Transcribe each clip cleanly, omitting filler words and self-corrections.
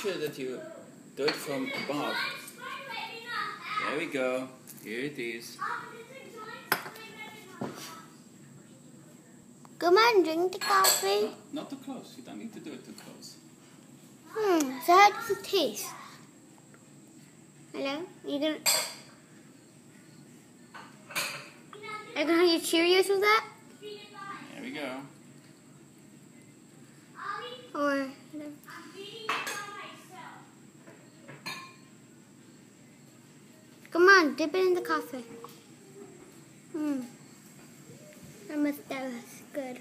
sure that you do it from above. There we go. Here it is. Come on, drink the coffee. No, not too close. You don't need to do it too close. So how does it taste? Hello? Are you gonna have your Cheerios with that? There we go. Or come on, dip it in the coffee. That was good.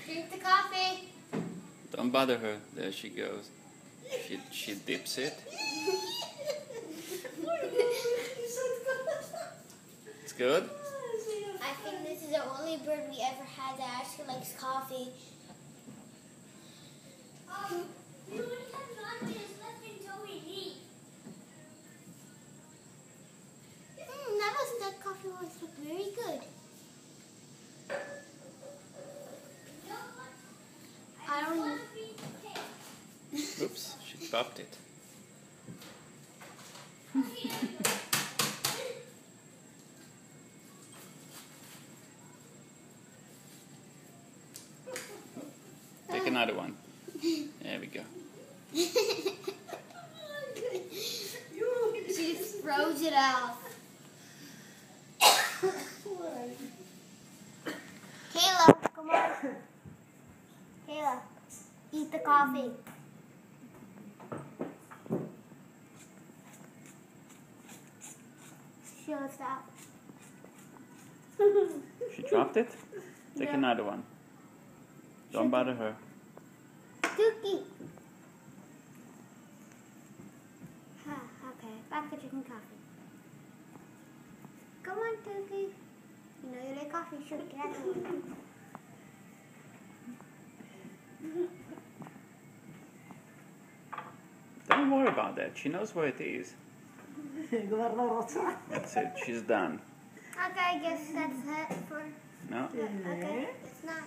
Drink the coffee. Don't bother her. There she goes. She dips it. It's good? I think this is the only bird we ever had that actually likes coffee. We only have 9 minutes left until we eat. That coffee was very good. I don't know. Oops, she popped it. Take another one. There we go. She just throws it out. Kayla, come on. Kayla, eat the coffee. She'll stop. She dropped it? Take another one. Don't bother her. Dookie. Okay, back to drinking coffee. Come on, Dookie. You know you like coffee, sure, get out of here. Don't worry about that. She knows where it is. That's it. She's done. Okay, I guess that's it for... No? Okay, it's not.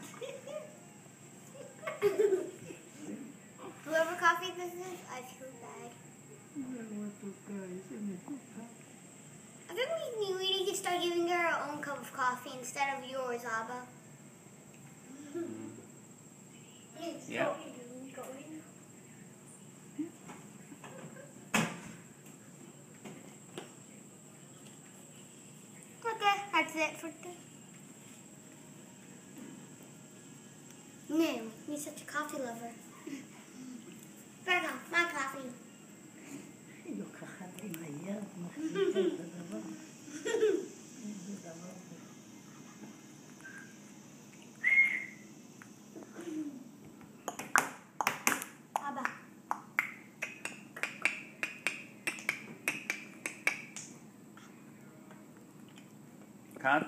Whoever coffee this is, I feel bad. I think we need to start giving her our own cup of coffee instead of yours, Abba. Yeah. Okay, that's it for today. No, you're such a coffee lover. Back on, my coffee. Abba. Cut.